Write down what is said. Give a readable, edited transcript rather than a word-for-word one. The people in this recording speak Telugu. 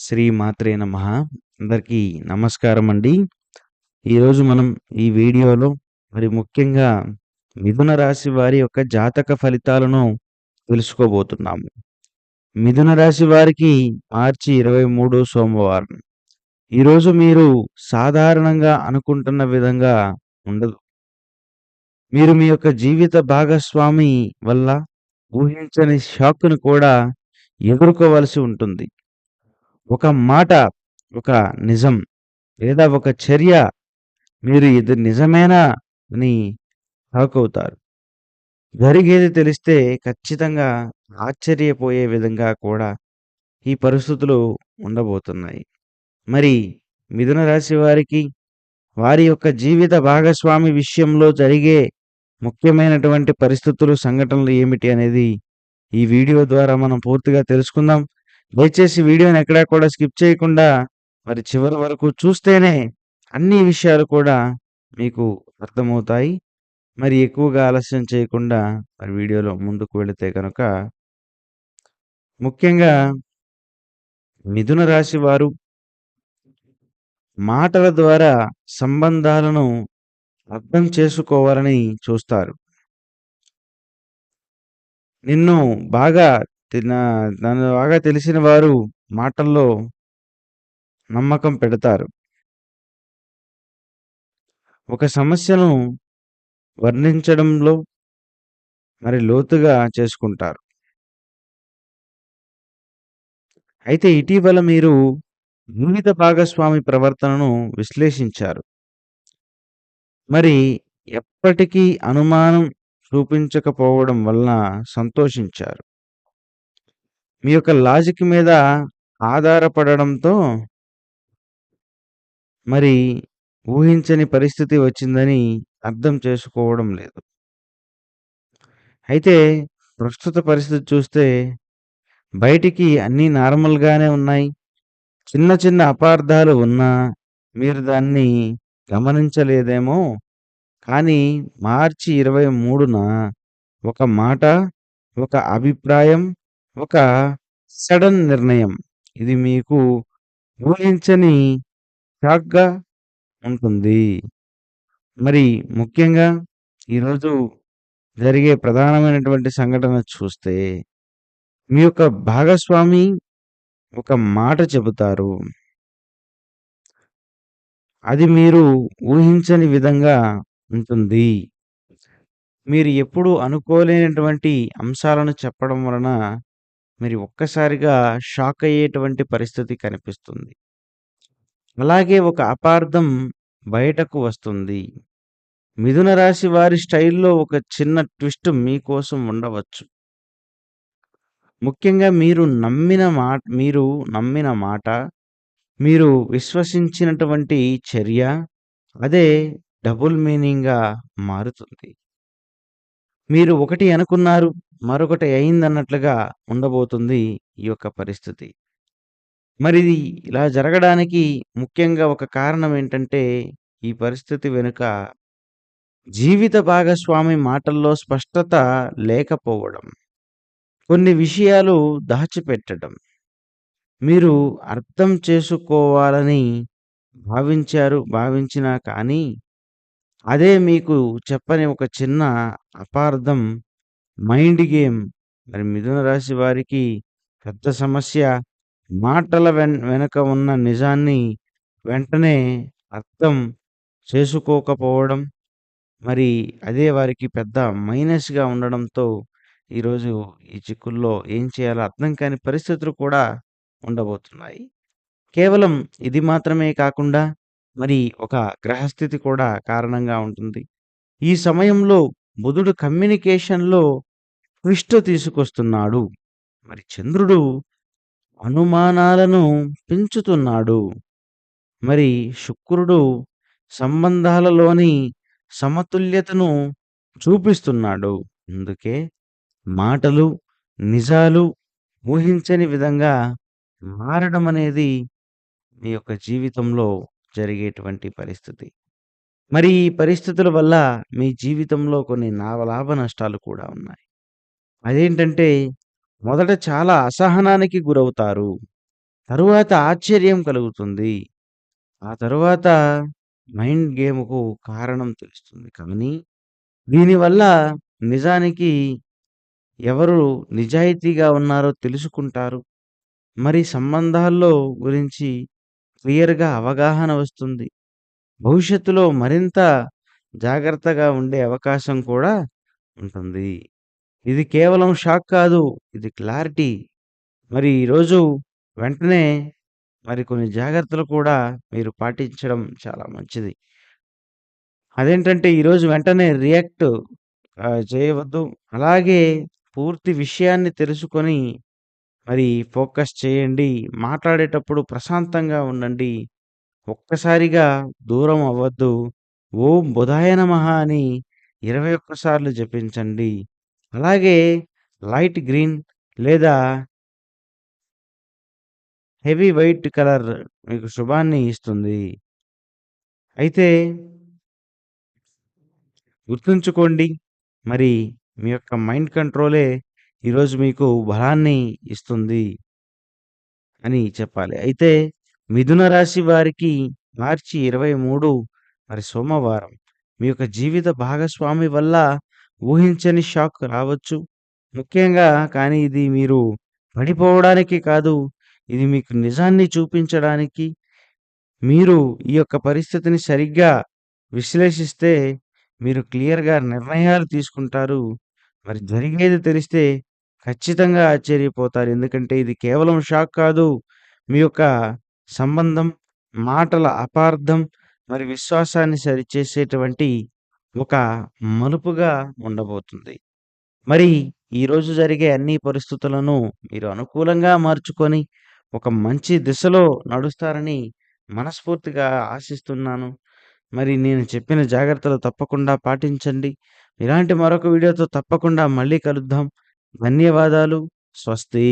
శ్రీ మాత్రే నమః. అందరికీ నమస్కారమండి. ఈరోజు మనం ఈ వీడియోలో మరి ముఖ్యంగా మిథున రాశి వారి యొక్క జాతక ఫలితాలను తెలుసుకోబోతున్నాము. మిథున రాశి వారికి మార్చి 23 సోమవారం. ఈరోజు మీరు సాధారణంగా అనుకుంటున్న విధంగా ఉండదు. మీరు మీ యొక్క జీవిత భాగస్వామి వల్ల ఊహించని షాక్‌ను కూడా ఎదుర్కోవాల్సి ఉంటుంది. ఒక మాట, ఒక నిజం లేదా ఒక చర్య మీరు ఇది నిజమేనా అని షాక్ అవుతారు. జరిగేది తెలిస్తే ఖచ్చితంగా ఆశ్చర్యపోయే విధంగా కూడా ఈ పరిస్థితులు ఉండబోతున్నాయి. మరి మిథున రాశి వారికి వారి యొక్క జీవిత భాగస్వామి విషయంలో జరిగే ముఖ్యమైనటువంటి పరిస్థితులు, సంఘటనలు ఏమిటి అనేది ఈ వీడియో ద్వారా మనం పూర్తిగా తెలుసుకుందాం. దయచేసి వీడియోని ఎక్కడా కూడా స్కిప్ చేయకుండా మరి చివరి వరకు చూస్తేనే అన్ని విషయాలు కూడా మీకు అర్థమవుతాయి. మరి ఎక్కువగా ఆలస్యం చేయకుండా మరి వీడియోలో ముందుకు వెళితే గనుక ముఖ్యంగా మిథున రాశి వారు మాటల ద్వారా సంబంధాలను అర్థం చేసుకోవాలని చూస్తారు. నిన్ను బాగా తిన నన్ను బాగా తెలిసిన వారు మాటల్లో నమ్మకం పెడతారు. ఒక సమస్యను వర్ణించడంలో మరి లోతుగా చేసుకుంటారు. అయితే ఇటీవల మీరు జీవిత భాగస్వామి ప్రవర్తనను విశ్లేషించారు. మరి ఎప్పటికీ అనుమానం చూపించకపోవడం వలన సంతోషించారు. మీ యొక్క లాజిక్ మీద ఆధారపడడంతో మరి ఊహించని పరిస్థితి వచ్చిందని అర్థం చేసుకోవడం లేదు. అయితే ప్రస్తుత పరిస్థితి చూస్తే బయటికి అన్నీ నార్మల్‌గానే ఉన్నాయి. చిన్న చిన్న అపార్థాలు ఉన్నా మీరు దాన్ని గమనించలేదేమో. కానీ మార్చి 23న ఒక మాట, ఒక అభిప్రాయం, ఒక సడన్ నిర్ణయం ఇది మీకు ఊహించని షాక్‌గా ఉంటుంది. మరి ముఖ్యంగా ఈరోజు జరిగే ప్రధానమైనటువంటి సంఘటన చూస్తే మీ యొక్క భాగస్వామి ఒక మాట చెబుతారు. అది మీరు ఊహించని విధంగా ఉంటుంది. మీరు ఎప్పుడూ అనుకోలేనటువంటి అంశాలను చెప్పడం వలన మీరు ఒక్కసారిగా షాక్ అయ్యేటువంటి పరిస్థితి కనిపిస్తుంది. అలాగే ఒక అపార్థం బయటకు వస్తుంది. మిథున రాశి వారి స్టైల్‌లో ఒక చిన్న ట్విస్ట్ మీకోసం ఉండవచ్చు. ముఖ్యంగా మీరు నమ్మిన మాట, మీరు విశ్వసించినటువంటి చర్య అదే డబుల్ మీనింగ్‌గా మారుతుంది. మీరు ఒకటి అనుకున్నారు, మరొకటి అయిందన్నట్లుగా ఉండబోతుంది ఈ యొక్క పరిస్థితి. మరి ఇది ఇలా జరగడానికి ముఖ్యంగా ఒక కారణం ఏంటంటే, ఈ పరిస్థితి వెనుక జీవిత భాగస్వామి మాటల్లో స్పష్టత లేకపోవడం. కొన్ని విషయాలు దాచిపెట్టడం. మీరు అర్థం చేసుకోవాలని భావించినా కానీ, అదే మీకు చెప్పని ఒక చిన్న అపార్థం మైండ్ గేమ్. మరి మిథున రాశి వారికి పెద్ద సమస్య మాటల వెనక ఉన్న నిజాన్ని వెంటనే అర్థం చేసుకోకపోవడం. మరి అదే వారికి పెద్ద మైనస్‌గా ఉండడంతో ఈరోజు ఈ చిక్కుల్లో ఏం చేయాలో అర్థం కాని పరిస్థితులు కూడా ఉండబోతున్నాయి. కేవలం ఇది మాత్రమే కాకుండా మరి ఒక గ్రహస్థితి కూడా కారణంగా ఉంటుంది. ఈ సమయంలో బుధుడు కమ్యూనికేషన్‌లో ట్విస్ట్ తీసుకొస్తున్నాడు. మరి చంద్రుడు అనుమానాలను పెంచుతున్నాడు. మరి శుక్రుడు సంబంధాలలోని సమతుల్యతను చూపిస్తున్నాడు. అందుకే మాటలు, నిజాలు ఊహించని విధంగా మారడం అనేది మీ యొక్క జీవితంలో జరిగేటువంటి పరిస్థితి. మరి ఈ పరిస్థితుల వల్ల మీ జీవితంలో కొన్ని లాభ నష్టాలు కూడా ఉన్నాయి. అదేంటంటే మొదట చాలా అసహనానికి గురవుతారు. తరువాత ఆశ్చర్యం కలుగుతుంది. ఆ తరువాత మైండ్ గేమ్‌కు కారణం తెలుస్తుంది. కానీ దీనివల్ల నిజానికి ఎవరు నిజాయితీగా ఉన్నారో తెలుసుకుంటారు. మరి సంబంధాల్లో గురించి క్లియర్‌గా అవగాహన వస్తుంది. భవిష్యత్తులో మరింత జాగ్రత్తగా ఉండే అవకాశం కూడా ఉంటుంది. ఇది కేవలం షాక్ కాదు. ఇది క్లారిటీ. మరి ఈరోజు వెంటనే మరి కొన్ని జాగ్రత్తలు కూడా మీరు పాటించడం చాలా మంచిది. అదేంటంటే ఈరోజు వెంటనే రియాక్ట్ చేయవద్దు. అలాగే పూర్తి విషయాన్ని తెలుసుకొని మరి ఫోకస్ చేయండి. మాట్లాడేటప్పుడు ప్రశాంతంగా ఉండండి. ఒక్కసారిగా దూరం అవ్వద్దు. ఓం బుధాయ నమః అని 21 సార్లు జపించండి. అలాగే లైట్ గ్రీన్ లేదా హెవీ వైట్ కలర్ మీకు శుభాన్ని ఇస్తుంది. అయితే గుర్తుంచుకోండి. మరి మీ యొక్క మైండ్ కంట్రోలే ఈరోజు మీకు బలాన్ని ఇస్తుంది అని చెప్పాలి. అయితే మిథున రాశి వారికి మార్చి 23 మరి సోమవారం మీ యొక్క జీవిత భాగస్వామి వల్ల ఊహించని షాక్ రావచ్చు. ముఖ్యంగా కానీ ఇది మీరు పడిపోవడానికి కాదు. ఇది మీకు నిజాన్ని చూపించడానికి మీరు ఈ యొక్క పరిస్థితిని సరిగ్గా విశ్లేషిస్తే మీరు క్లియర్‌గా నిర్ణయాలు తీసుకుంటారు. మరి జరిగేది తెలిస్తే ఖచ్చితంగా ఆశ్చర్యపోతారు. ఎందుకంటే ఇది కేవలం షాక్ కాదు. మీ యొక్క సంబంధం, మాటల అపార్థం, మరి విశ్వాసాన్ని సరిచేసేటువంటి ఒక మలుపుగా ఉండబోతుంది. మరి ఈరోజు జరిగే అన్ని పరిస్థితులను మీరు అనుకూలంగా మార్చుకొని, ఒక మంచి దిశలో నడుస్తారని మనస్ఫూర్తిగా ఆశిస్తున్నాను. మరి నేను చెప్పిన జాగ్రత్తలు తప్పకుండా పాటించండి. ఇలాంటి మరొక వీడియోతో తప్పకుండా మళ్ళీ కలుద్దాం. ధన్యవాదాలు. స్వస్తి.